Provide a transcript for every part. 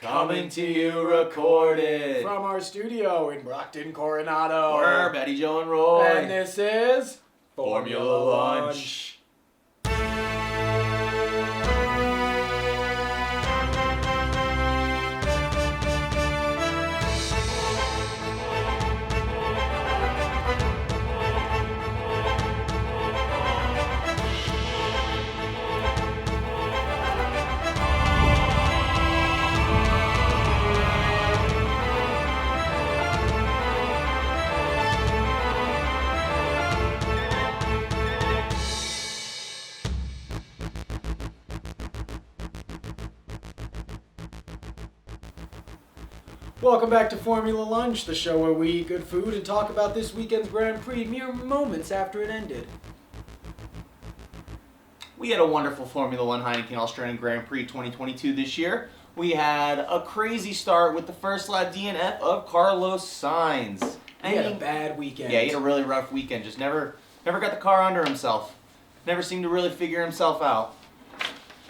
Coming to you recorded from our studio in Brockton, Coronado. We're Betty, Joe, and Roy. And this is Formula Lunch. Welcome back to Formula Lunch, the show where we eat good food and talk about this weekend's Grand Prix mere moments after it ended. We had a wonderful Formula One Heineken Australian Grand Prix 2022 this year. We had a crazy start with the first lap DNF of Carlos Sainz. He had a bad weekend. Yeah, he had a really rough weekend. Just never got the car under himself. Never seemed to really figure himself out.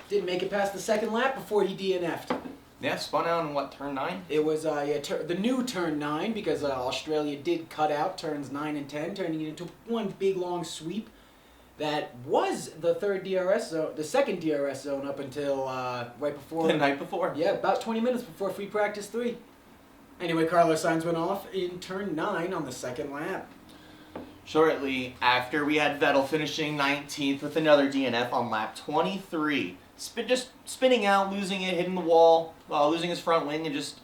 Didn't make it past the second lap before he DNF'd. Yeah, spun out in what, turn 9? It was the new turn 9 because Australia did cut out turns 9 and 10, turning it into one big long sweep. That was the second DRS zone up until right before... The night before. Yeah, about 20 minutes before free practice 3. Anyway, Carlos Sainz went off in turn 9 on the second lap. Shortly after, we had Vettel finishing 19th with another DNF on lap 23. Just spinning out, losing it, hitting the wall, losing his front wing, and just...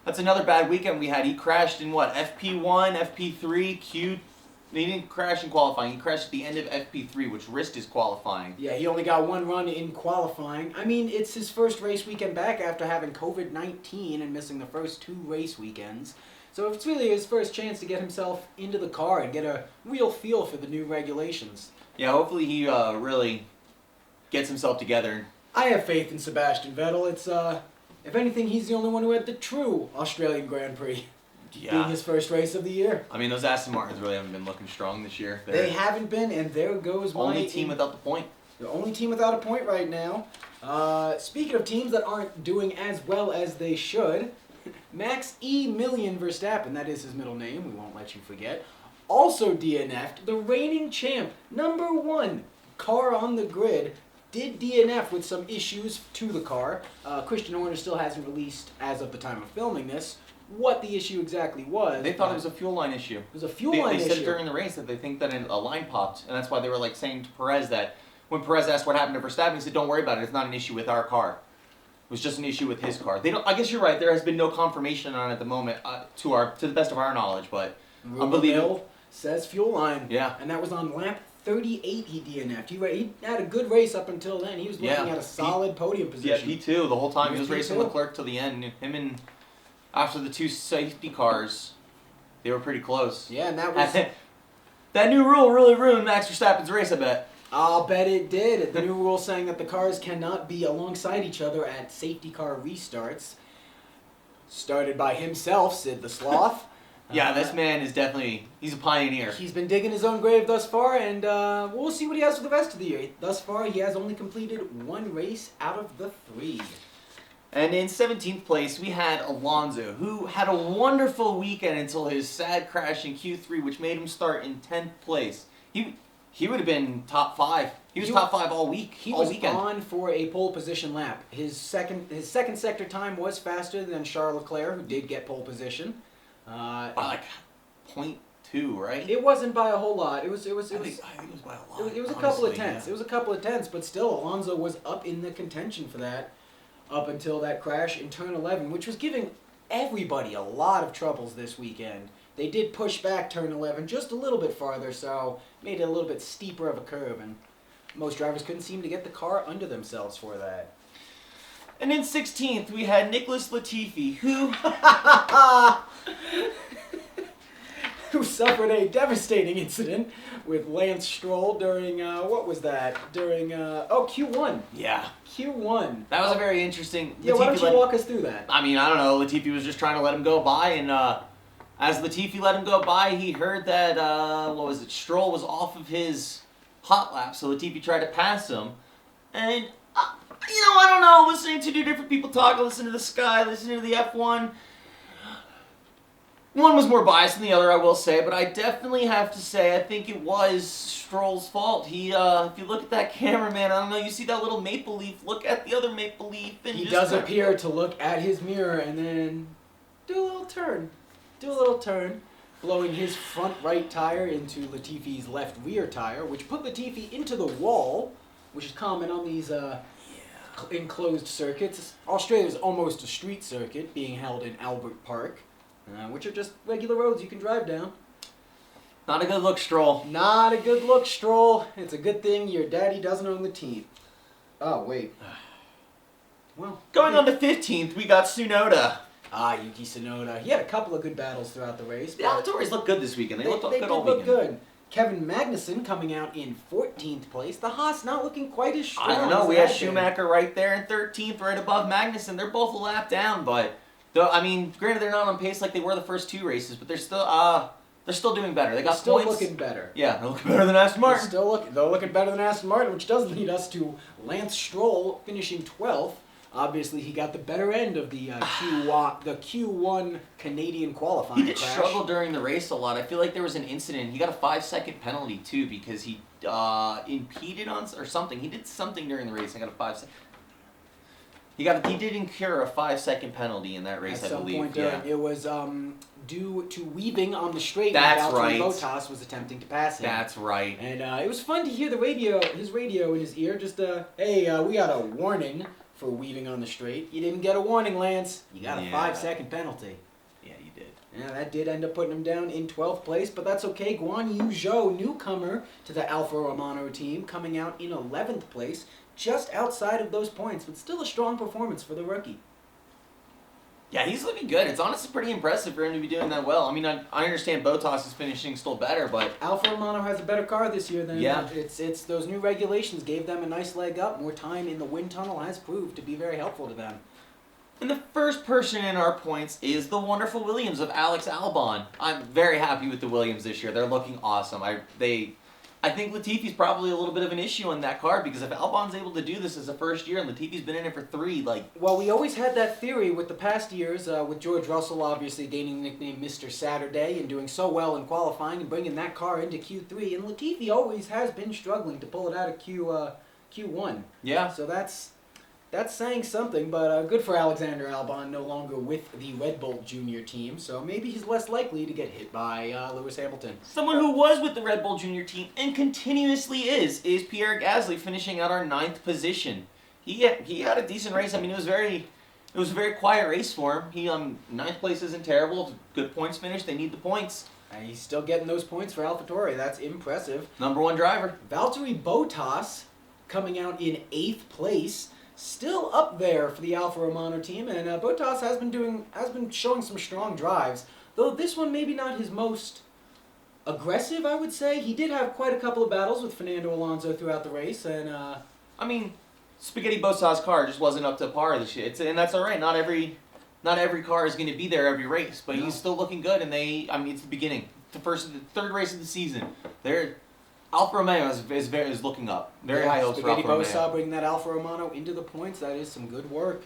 That's another bad weekend we had. He crashed in what, FP1, FP3, Q... He didn't crash in qualifying. He crashed at the end of FP3, which risked his qualifying. Yeah, he only got one run in qualifying. I mean, it's his first race weekend back after having COVID-19 and missing the first 2 race weekends. So it's really his first chance to get himself into the car and get a real feel for the new regulations. Yeah, hopefully he really gets himself together. I have faith in Sebastian Vettel. It's, if anything, he's the only one who had the true Australian Grand Prix. Yeah. Being his first race of the year. I mean, those Aston Martins really haven't been looking strong this year. They haven't been, and there goes only team without the point. The only team without a point right now. Speaking of teams that aren't doing as well as they should, Max E. Million Verstappen, that is his middle name, we won't let you forget, also DNF'd. The reigning champ, number 1 car on the grid, did DNF with some issues to the car. Christian Horner still hasn't released, as of the time of filming this, what the issue exactly was. They thought it was a fuel line issue. It was a fuel line issue. They said during the race that they think that a line popped, and that's why they were like saying to Perez that when Perez asked what happened to Verstappen, he said, "Don't worry about it. It's not an issue with our car. It was just an issue with his car." They don't. I guess you're right. There has been no confirmation on it at the moment, to the best of our knowledge, but unbelievable. Says fuel line. Yeah. And that was on lap 38 he DNF'd. He had a good race up until then. He was looking at a solid podium position. Yeah, P2 the whole time. He was racing P2. Leclerc till the end. Him and after the 2 safety cars, they were pretty close. Yeah, and that was... that new rule really ruined Max Verstappen's race, I bet. I'll bet it did. The new rule saying that the cars cannot be alongside each other at safety car restarts. Started by himself, Sid the Sloth. Yeah, this man is definitely... He's a pioneer. He's been digging his own grave thus far, and we'll see what he has for the rest of the year. Thus far, he has only completed 1 race out of the 3. And in 17th place, we had Alonso, who had a wonderful weekend until his sad crash in Q3, which made him start in 10th place. He would have been top 5. He was top 5 all week. He was on for a pole position lap. His second sector time was faster than Charles Leclerc, who did get pole position. By like 0.2, right? It wasn't by a whole lot. I think it was by a lot. It was a couple of tenths. Yeah. It was a couple of tenths, but still, Alonso was up in the contention for that. Up until that crash in turn 11, which was giving everybody a lot of troubles this weekend. They did push back turn 11 just a little bit farther, so made it a little bit steeper of a curve, and most drivers couldn't seem to get the car under themselves for that. And in 16th, we had Nicholas Latifi, who suffered a devastating incident with Lance Stroll during, what was that? During, Q1. Yeah. Q1. That was a very interesting... Yeah, why don't you walk us through that? I mean, I don't know. Latifi was just trying to let him go by, and as Latifi let him go by, he heard that, Stroll was off of his hot lap, so Latifi tried to pass him, and I don't know. Listening to two different people talk, listening to the Sky, listening to the F1. One was more biased than the other, I will say, but I definitely have to say I think it was Stroll's fault. He, if you look at that cameraman, I don't know, you see that little maple leaf, look at the other maple leaf. And he does appear to look at his mirror and then do a little turn, blowing his front right tire into Latifi's left rear tire, which put Latifi into the wall, which is common on these enclosed circuits. Australia's almost a street circuit, being held in Albert Park. Which are just regular roads you can drive down. Not a good look, Stroll. Not a good look, Stroll. It's a good thing your daddy doesn't own the team. Oh, wait. Well, going on the 15th, we got Tsunoda. Yuki Tsunoda. He had a couple of good battles throughout the race. The AlphaTauris looked good this weekend. They looked good all weekend. Good. Kevin Magnussen coming out in 14th place. The Haas not looking quite as strong. I don't know. We had Schumacher right there in 13th, right above Magnussen. They're both a lap down, but... granted they're not on pace like they were the first two races, but they're still doing better. They got still points. Looking better. Yeah, they're looking better than Aston Martin. They're looking better than Aston Martin, which does lead us to Lance Stroll finishing 12th. Obviously, he got the better end of the Q1 Canadian qualifying He did struggle during the race a lot. I feel like there was an incident. He got a 5-second penalty too because he impeded on or something. He did something during the race. I got a 5-second. He did incur a 5-second penalty in that race, I believe. At some point, it was due to weaving on the straight. That's Valtteri right. Bottas was attempting to pass him. That's right. And it was fun to hear his radio in his ear. Just hey, we got a warning for weaving on the straight. You didn't get a warning, Lance. You got a 5-second penalty. Yeah, you did. Yeah, that did end up putting him down in 12th place, but that's okay. Guan Yu Zhou, newcomer to the Alfa Romano team, coming out in 11th place. Just outside of those points, but still a strong performance for the rookie. Yeah, he's looking good. It's honestly pretty impressive for him to be doing that well. I mean, I understand Bottas is finishing still better, but... Alfa Romano has a better car this year than... Yeah. It's those new regulations gave them a nice leg up. More time in the wind tunnel has proved to be very helpful to them. And the first person in our points is the wonderful Williams of Alex Albon. I'm very happy with the Williams this year. They're looking awesome. I think Latifi's probably a little bit of an issue in that car because if Albon's able to do this as a first year and Latifi's been in it for 3, Well, we always had that theory with the past years, with George Russell obviously gaining the nickname Mr. Saturday and doing so well in qualifying and bringing that car into Q3, and Latifi always has been struggling to pull it out of Q1. Yeah. So that's saying something, but good for Alexander Albon, no longer with the Red Bull Junior team, so maybe he's less likely to get hit by Lewis Hamilton. Someone who was with the Red Bull Junior team and continuously is Pierre Gasly, finishing out our 9th position. He had a decent race. I mean, it was a very quiet race for him. 9th place isn't terrible. Good points finish. They need the points. And he's still getting those points for AlphaTauri. That's impressive. Number 1 driver. Valtteri Bottas coming out in 8th place. Still up there for the Alfa Romano team, and Bottas has been showing some strong drives. Though this one maybe not his most aggressive, I would say. He did have quite a couple of battles with Fernando Alonso throughout the race, and Spaghetti Bottas' car just wasn't up to par this year, and that's all right. Not every car is going to be there every race, but he's still looking good. And it's the beginning, the third race of the season. Alfa Romeo is looking up. Very high hopes for Alfa Romeo. Spaghetti Bottas bringing that Alfa Romano into the points. That is some good work.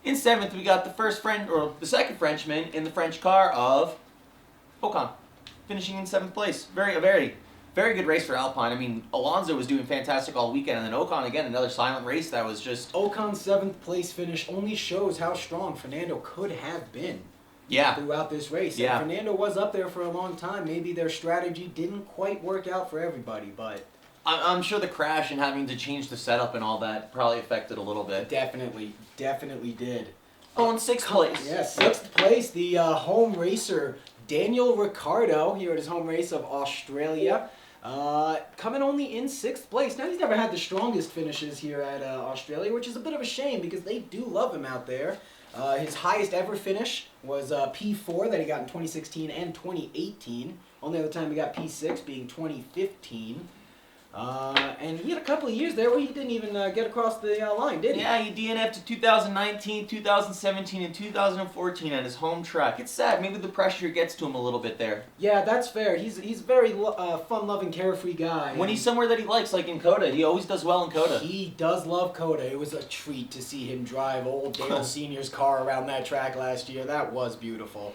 In 7th, we got the second Frenchman in the French car of Ocon, finishing in 7th place. A very, very good race for Alpine. I mean, Alonso was doing fantastic all weekend, and then Ocon again, another silent race that was just... Ocon's 7th place finish only shows how strong Fernando could have been. Yeah. Throughout this race. Yeah. And Fernando was up there for a long time. Maybe their strategy didn't quite work out for everybody, but... I'm sure the crash and having to change the setup and all that probably affected a little bit. Definitely did. Oh, in 6th place. Yeah, 6th place, the home racer Daniel Ricciardo here at his home race of Australia. Coming only in 6th place. Now, he's never had the strongest finishes here at Australia, which is a bit of a shame because they do love him out there. His highest ever finish was P4 that he got in 2016 and 2018. Only other time he got P6 being 2015. And he had a couple of years there where he didn't even get across the line, did he? Yeah, he DNF'd to 2019, 2017, and 2014 at his home track. It's sad. Maybe the pressure gets to him a little bit there. Yeah, that's fair. He's a very fun-loving, carefree guy. When he's somewhere that he likes, like in Coda, he always does well in Coda. He does love Coda. It was a treat to see him drive old Dale Sr.'s car around that track last year. That was beautiful.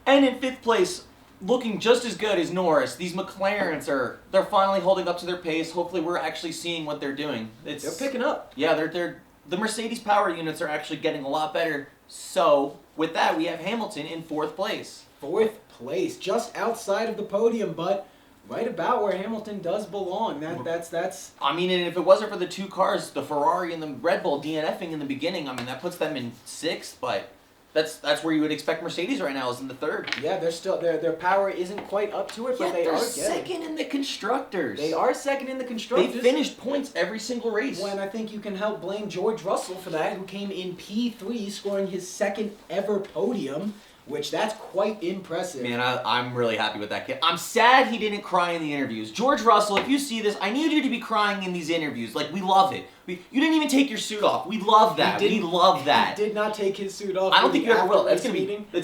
And in 5th place, looking just as good as Norris, these McLarens they're finally holding up to their pace. Hopefully we're actually seeing what they're doing. They're picking up. Yeah, the Mercedes power units are actually getting a lot better. So, with that, we have Hamilton in 4th place. 4th place, just outside of the podium, but right about where Hamilton does belong. That's. I mean, and if it wasn't for the 2 cars, the Ferrari and the Red Bull DNFing in the beginning, I mean, that puts them in 6th, but that's where you would expect Mercedes right now, is in the 3rd. Yeah, they're still their power isn't quite up to it, but they are second in the constructors. They are second in the constructors. They finished points every single race. When I think you can help blame George Russell for that, who came in P3, scoring his 2nd ever podium, which that's quite impressive. Man, I'm really happy with that kid. I'm sad he didn't cry in the interviews. George Russell, if you see this, I need you to be crying in these interviews. Like, we love it. You didn't even take your suit off. We love that. We love that. He did not take his suit off. I don't think you ever will. It's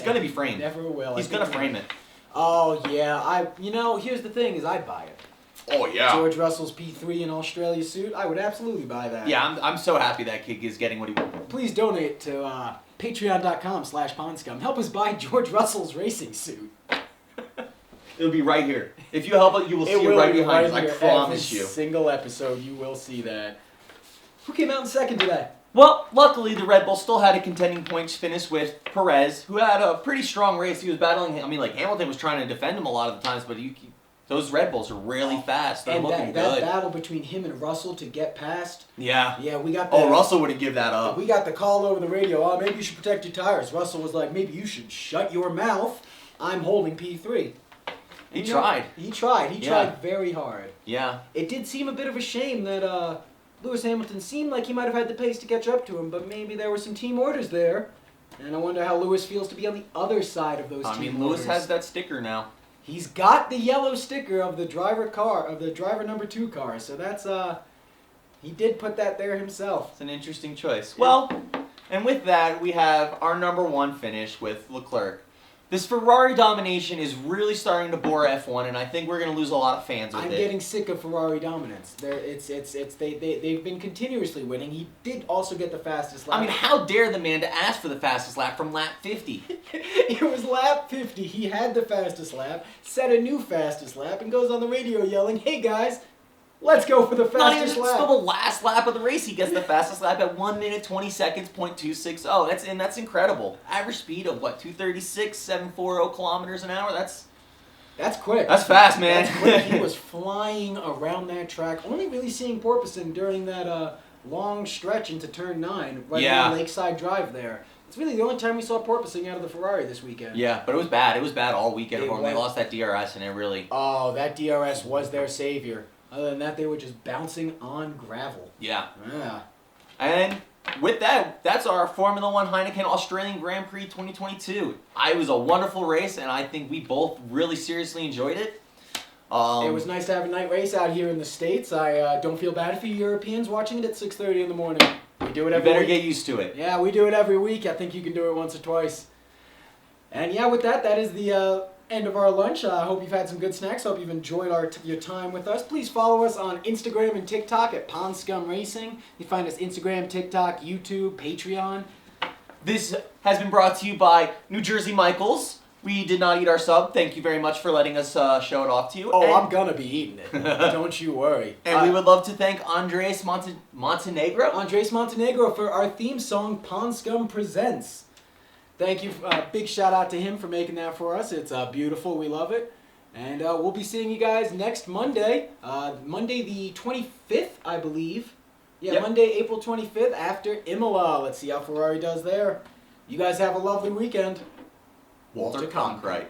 gonna be framed. Never will. He's gonna frame it. Oh yeah, here's the thing: is I'd buy it. Oh yeah. George Russell's P3 in Australia suit, I would absolutely buy that. Yeah, I'm so happy that kid is getting what he wants. Please donate to patreon.com/pondscum. Help us buy George Russell's racing suit. It'll be right here. If you help it, you will see it right behind us. I promise you. Every single episode, you will see that. Who came out in 2nd today? Well, luckily the Red Bull still had a contending points finish with Perez, who had a pretty strong race. He was battling him. I mean, like, Hamilton was trying to defend him a lot of the times, but those Red Bulls are really fast. They're looking good. That battle between him and Russell to get past. Yeah. Yeah, we got that. Oh, Russell wouldn't give that up. We got the call over the radio. Oh, maybe you should protect your tires. Russell was like, maybe you should shut your mouth. I'm holding P3. He tried. He tried very hard. Yeah. It did seem a bit of a shame that Lewis Hamilton seemed like he might have had the pace to catch up to him, but maybe there were some team orders there. And I wonder how Lewis feels to be on the other side of those team orders. I mean, Lewis has that sticker now. He's got the yellow sticker of the driver number 2 car, so that's he did put that there himself. It's an interesting choice. Well, and with that, we have our number 1 finish with Leclerc. This Ferrari domination is really starting to bore F1, and I think we're going to lose a lot of fans with it. I'm getting sick of Ferrari dominance. They've been continuously winning. He did also get the fastest lap. I mean, how dare the man to ask for the fastest lap from lap 50? It was lap 50. He had the fastest lap, set a new fastest lap, and goes on the radio yelling, "Hey guys, let's go for the fastest lap." Still the last lap of the race. He gets the fastest lap at 1 minute 20 seconds, .260. That's incredible. Average speed of what, 236, 740 kilometers an hour. That's quick. That's fast, man. That's quick. He was flying around that track. Only really seeing porpoising during that long stretch into turn 9, right on the Lakeside Drive there. It's really the only time we saw porpoising out of the Ferrari this weekend. Yeah, but it was bad. It was bad all weekend. They lost that DRS, and it really. Oh, that DRS was their savior. Other than that, they were just bouncing on gravel. Yeah. Yeah. And with that, that's our Formula One Heineken Australian Grand Prix 2022. It was a wonderful race, and I think we both really seriously enjoyed it. It was nice to have a night race out here in the States. I don't feel bad for you Europeans watching it at 6:30 in the morning. We do it every week. You better get used to it. Yeah, we do it every week. I think you can do it once or twice. And yeah, with that is the end of our lunch. I hope you've had some good snacks. Hope you've enjoyed your time with us. Please follow us on Instagram and TikTok at Pond Skum Racing. You find us Instagram, TikTok, YouTube, Patreon. This has been brought to you by New Jersey Michaels. We did not eat our sub. Thank you very much for letting us show it off to you. Oh, I'm gonna be eating it. Don't you worry. And we would love to thank Andres Montenegro. Andres Montenegro for our theme song, Pond Skum Presents. Thank you. Big shout out to him for making that for us. It's beautiful. We love it. And we'll be seeing you guys next Monday. Monday the 25th, I believe. Yeah, yep. Monday, April 25th after Imola. Let's see how Ferrari does there. You guys have a lovely weekend. Walter Cronkite.